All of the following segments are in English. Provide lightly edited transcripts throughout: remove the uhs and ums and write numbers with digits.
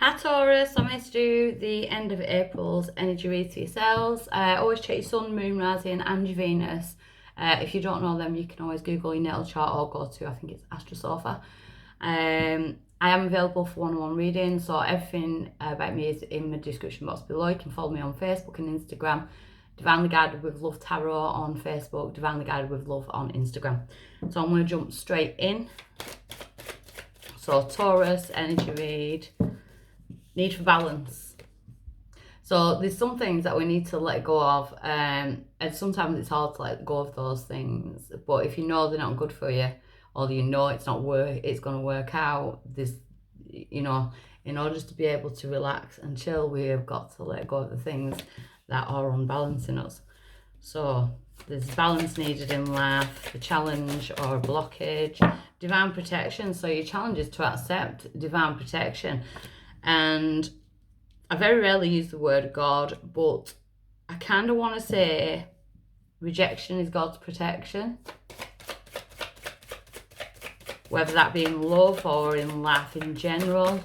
Hi Taurus, I'm here to do the end of April's energy read for yourselves. Always check your sun, moon, rising and your Venus. If you don't know them, you can always Google your natal chart or go to, I think it's Astrosofa. I am available for one-on-one reading, so everything about me is in the description box below. You can follow me on Facebook and Instagram. Divinely Guided with Love Tarot on Facebook, Divinely Guided with Love on Instagram. So I'm going to jump straight in. So Taurus, energy read. Need for balance. So there's some things that we need to let go of, and sometimes it's hard to let go of those things, but if you know they're not good for you, or you know it's going to work out, there's, in order to be able to relax and chill, we have got to let go of the things that are unbalancing us. So there's balance needed in life, a challenge or a blockage, divine protection. So your challenge is to accept divine protection. And I very rarely use the word God, but I kind of want to say rejection is God's protection. Whether that be in love or in life in general.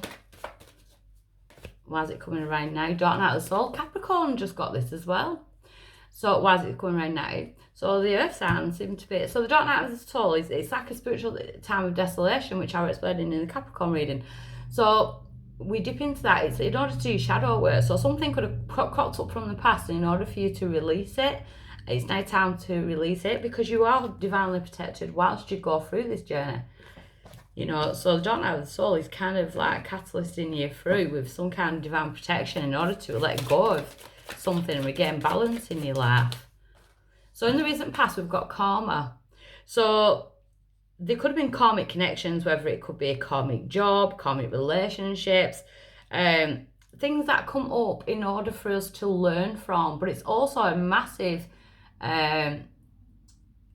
Why is it coming around now? Dark Night of the Soul. Capricorn just got this as well. So why is it coming around now? So the earth signs seem to be... So the Dark Night of the Soul it's like a spiritual time of desolation, which I was explaining in the Capricorn reading. So we dip into that. It's in order to do shadow work. So something could have cropped up from the past, and in order for you to release it, it's now time to release it, because you are divinely protected whilst you go through this journey. So the Dark Night of the Soul is kind of like catalysting you through with some kind of divine protection in order to let go of something and regain balance in your life. So in the recent past, we've got karma. So there could have been karmic connections, whether it could be a karmic job, karmic relationships, things that come up in order for us to learn from. But it's also a massive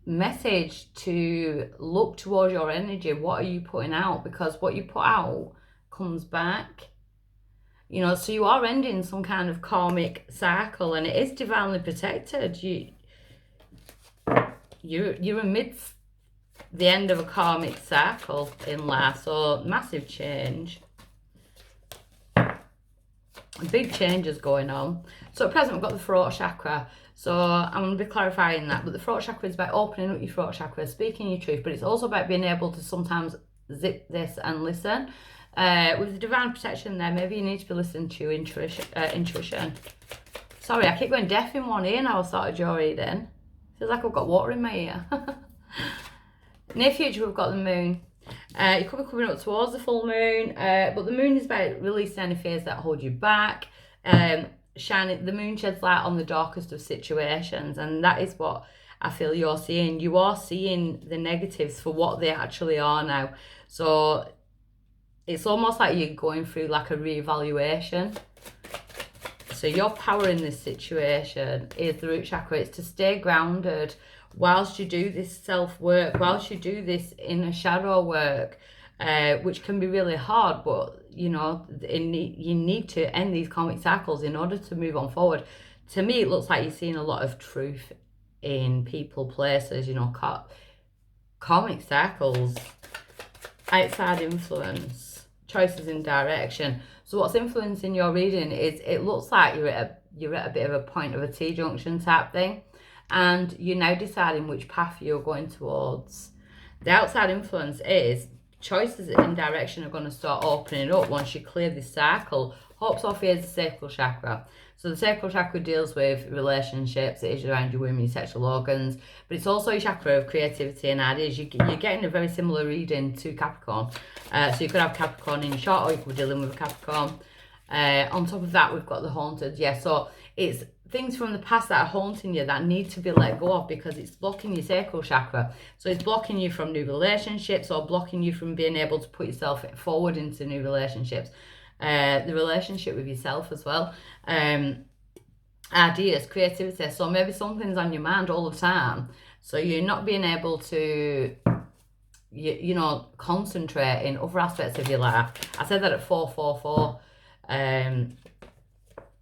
message to look towards your energy. What are you putting out? Because what you put out comes back. So you are ending some kind of karmic cycle, and it is divinely protected. You're amidst the end of a karmic cycle in life, so massive change. Big changes going on. So at present we've got the throat chakra, so I'm going to be clarifying that, but the throat chakra is about opening up your throat chakra, speaking your truth, but it's also about being able to sometimes zip this and listen. With the divine protection there, maybe you need to be listening to your intuition. Sorry, I keep going deaf in one ear now. I've started your reading. Feels like I've got water in my ear. Near future, we've got the moon. You could be coming up towards the full moon, but the moon is about releasing any fears that hold you back. The moon sheds light on the darkest of situations, and that is what I feel you're seeing. You are seeing the negatives for what they actually are now. So it's almost like you're going through like a reevaluation. So your power in this situation is the root chakra. It's to stay grounded whilst you do this self-work, whilst you do this inner shadow work, which can be really hard, but you need to end these karmic cycles in order to move on forward. To me, it looks like you're seeing a lot of truth in people, places, karmic cycles, outside influence, choices in direction. So what's influencing your reading is, it looks like you're at a bit of a point of a T-junction type thing, and you're now deciding which path you're going towards. The outside influence is choices in direction are going to start opening up once you clear this cycle. Hopes or fears, the sacral chakra. So the sacral chakra deals with relationships. It is around your womb, your sexual organs, but it's also your chakra of creativity and ideas. You're getting a very similar reading to Capricorn. So you could have Capricorn in your chart, or you could be dealing with a Capricorn. On top of that, we've got the haunted. So it's things from the past that are haunting you that need to be let go of, because it's blocking your sacral chakra. So it's blocking you from new relationships, or blocking you from being able to put yourself forward into new relationships. The relationship with yourself as well. Ideas, creativity. So maybe something's on your mind all the time, so you're not being able to concentrate in other aspects of your life. I said that at 444.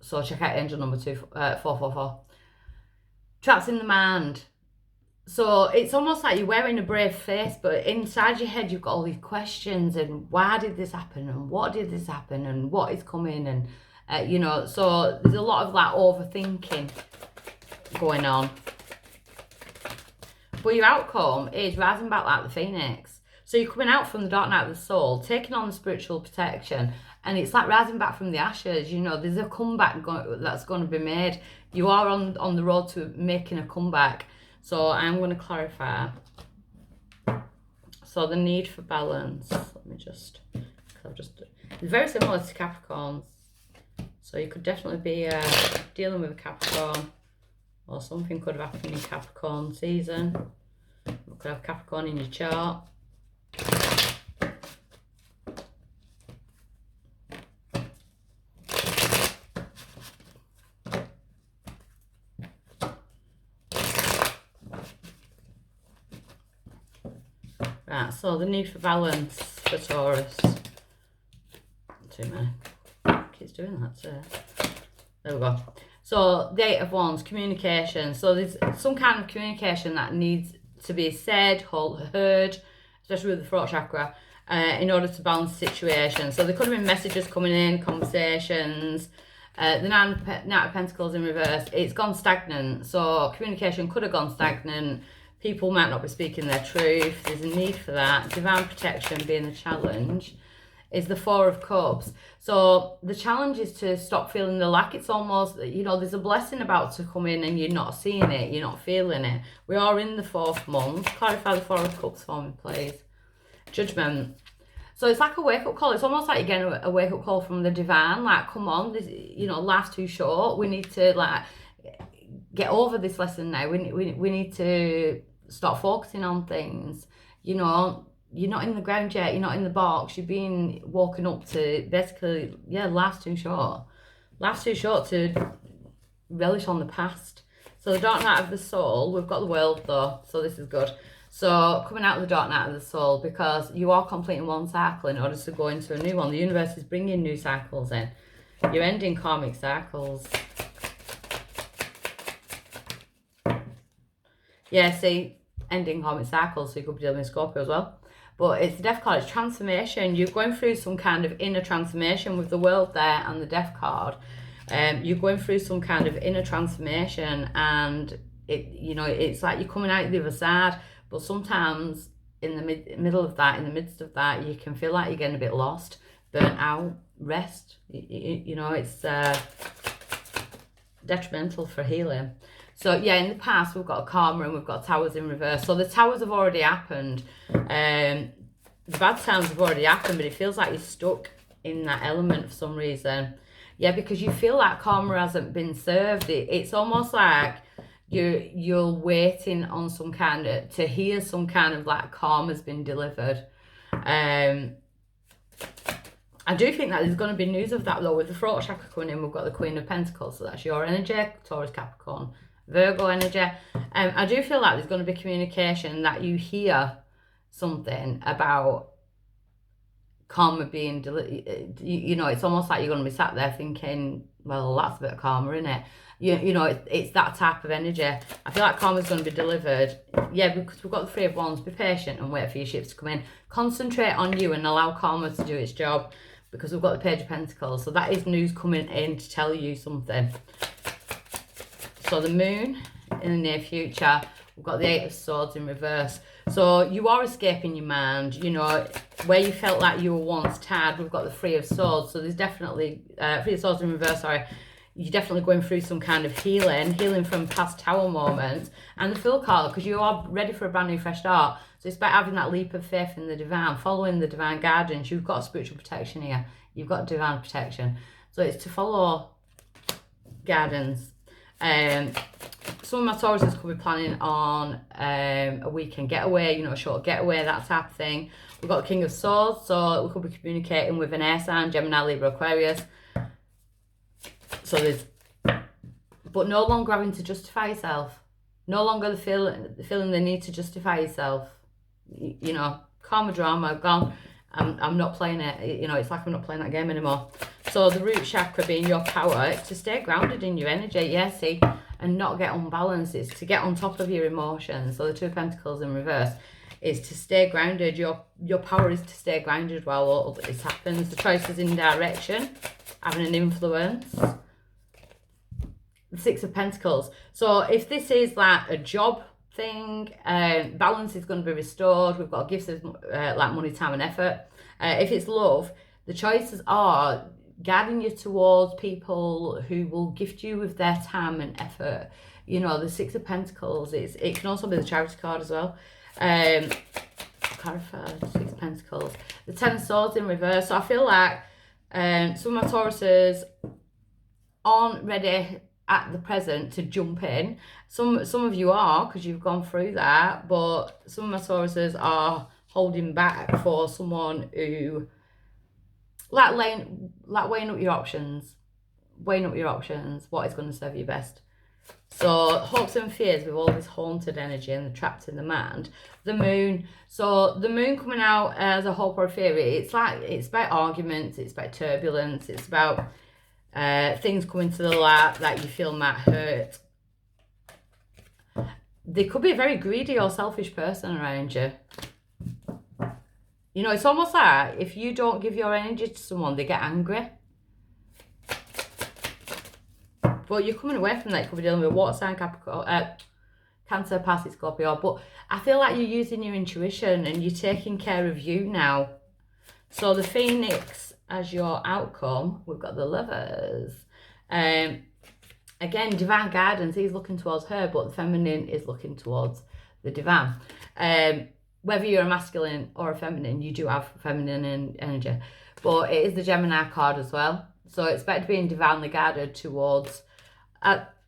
So check out angel number 444. Traps in the mind. So it's almost like you're wearing a brave face, but inside your head you've got all these questions and why did this happen and what did this happen and what is coming, and you know, so there's a lot of like overthinking going on. But your outcome is rising back like the phoenix. So you're coming out from the dark night of the soul, taking on the spiritual protection, and it's like rising back from the ashes. You know, there's a comeback that's going to be made. You are on the road to making a comeback. So I'm going to clarify. So the need for balance. Let me just, it's very similar to Capricorns. So you could definitely be dealing with a Capricorn, or something could have happened in Capricorn season. You could have Capricorn in your chart. Right, so the need for balance for Taurus. Too many. Keeps doing that too. There we go. So the 8 of Wands, communication. So there's some kind of communication that needs to be said, heard, especially with the throat chakra, in order to balance the situation. So there could have been messages coming in, conversations. The Knight of Pentacles in reverse, it's gone stagnant. So communication could have gone stagnant. People might not be speaking their truth. There's a need for that. Divine protection being the challenge is the 4 of Cups. So the challenge is to stop feeling the lack. It's almost, you know, there's a blessing about to come in and you're not seeing it, you're not feeling it. We are in the 4th month. Clarify the 4 of Cups for me, please. Judgment. So it's like a wake-up call. It's almost like you're getting a wake-up call from the divine. Like, come on, this, you know, life's too short. We need to, like, get over this lesson now. We need to start focusing on things. You know, you're not in the ground yet. You're not in the box. You're being woken up to basically, yeah, life's too short. Life's too short to relish on the past. So the dark night of the soul, we've got the world though, so this is good. So coming out of the dark night of the soul, because you are completing one cycle in order to go into a new one. The universe is bringing new cycles in. You're ending karmic cycles. Yeah, see, ending karmic cycles, so you could be dealing with Scorpio as well. But it's the Death card, it's transformation. You're going through some kind of inner transformation with the world there and the Death card. You're going through some kind of inner transformation, and it, you know, it's like you're coming out the other side. But sometimes in the middle of that, in the midst of that, you can feel like you're getting a bit lost, burnt out, rest. You know, it's detrimental for healing. So yeah, in the past we've got a karma and we've got towers in reverse. So the towers have already happened. The bad times have already happened, but it feels like you're stuck in that element for some reason. Yeah, because you feel like karma hasn't been served. It's almost like you're waiting on some kind of, to hear some kind of like karma's been delivered. I do think that there's going to be news of that though. With the throat chakra coming in, we've got the Queen of Pentacles, so that's your energy, Taurus, Capricorn, Virgo energy. I do feel like there's going to be communication, that you hear something about karma being delivered. You know, it's almost like you're going to be sat there thinking, well, that's a bit of karma, isn't it? You know, it's that type of energy. I feel like karma's going to be delivered. Yeah, because we've got the 3 of Wands. Be patient and wait for your ships to come in. Concentrate on you and allow karma to do its job, because we've got the Page of Pentacles. So that is news coming in to tell you something. So the Moon in the near future, we've got the 8 of Swords in reverse. So you are escaping your mind, you know, where you felt like you were once tired. We've got the 3 of Swords. So there's definitely, 3 of Swords in reverse, sorry. You're definitely going through some kind of healing from past tower moments. And the Fool card, because you are ready for a brand new fresh start. So it's about having that leap of faith in the divine, following the divine guidance. You've got spiritual protection here. You've got divine protection. So it's to follow guidance. Some of my Tauruses could be planning on a weekend getaway, you know, a short getaway, that type of thing. We've got the King of Swords, so we could be communicating with an air sign, Gemini, Libra, Aquarius. So there's, but no longer having to justify yourself. No longer the feeling the need to justify yourself. You know, karma drama, gone. I'm not playing it. You know, it's like I'm not playing that game anymore. So the root chakra being your power, it's to stay grounded in your energy. Yeah, see, and not get unbalanced. It's to get on top of your emotions. So the Two of Pentacles in reverse is to stay grounded. Your power is to stay grounded while all this happens. The choices in direction, having an influence. The Six of Pentacles. So if this is like a job thing, balance is going to be restored. We've got gifts of like money, time and effort. If it's love, the choices are guiding you towards people who will gift you with their time and effort. You know, the Six of Pentacles, it can also be the Charity card as well. Clarify, Six of Pentacles. The Ten of Swords in reverse. So I feel like some of my Tauruses aren't ready at the present to jump in. Some of you are, because you've gone through that, but some of my Tauruses are holding back for someone who weighing up your options, what is going to serve you best. So hopes and fears with all this haunted energy and the trapped in the mind. The moon. So the moon coming out as a hope or a fear, it's about arguments, it's about turbulence, it's about things coming to the light that you feel might hurt. There could be a very greedy or selfish person around you. You know, it's almost like if you don't give your energy to someone, they get angry. But you're coming away from that. You could be dealing with water sign, Capricorn, Cancer, Pisces, Scorpio. But I feel like you're using your intuition and you're taking care of you now. So the Phoenix as your outcome, we've got the Lovers. Again, divine guidance, he's looking towards her, but the feminine is looking towards the divine. Whether you're a masculine or a feminine, you do have feminine energy. But it is the Gemini card as well. So it's better being divinely guided towards...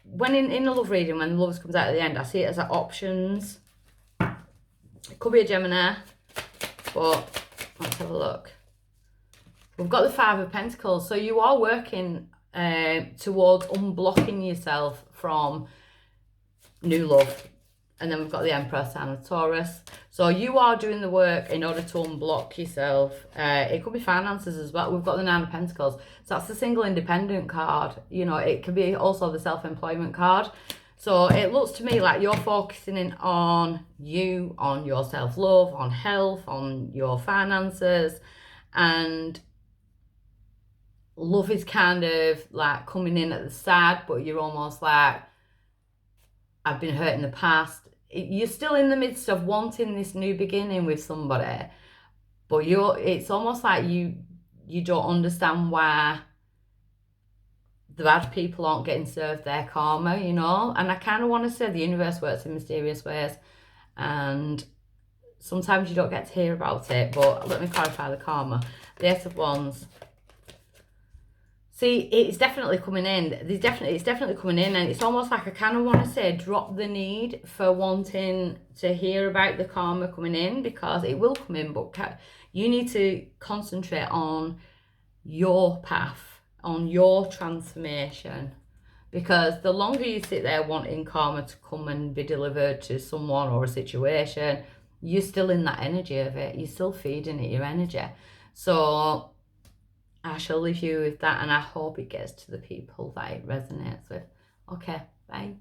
when in a love reading, when the Lovers comes out at the end, I see it as options. It could be a Gemini, but let's have a look. We've got the Five of Pentacles. So you are working towards unblocking yourself from new love. And then we've got the Empress sign of Taurus. So you are doing the work in order to unblock yourself. It could be finances as well. We've got the Nine of Pentacles. So that's the single independent card. You know, it can be also the self-employment card. So it looks to me like you're focusing in on you, on your self-love, on health, on your finances. And love is kind of like coming in at the side, but you're almost like, I've been hurt in the past. You're still in the midst of wanting this new beginning with somebody, but it's almost like you don't understand why the bad people aren't getting served their karma, you know. And I kind of want to say the universe works in mysterious ways, and sometimes you don't get to hear about it. But let me clarify the karma. The Ace of Wands. See, it's definitely coming in. It's definitely coming in, and it's almost like I kind of want to say drop the need for wanting to hear about the karma coming in, because it will come in, but you need to concentrate on your path, on your transformation, because the longer you sit there wanting karma to come and be delivered to someone or a situation, you're still in that energy of it. You're still feeding it your energy. So I shall leave you with that, and I hope it gets to the people that it resonates with. Okay, bye.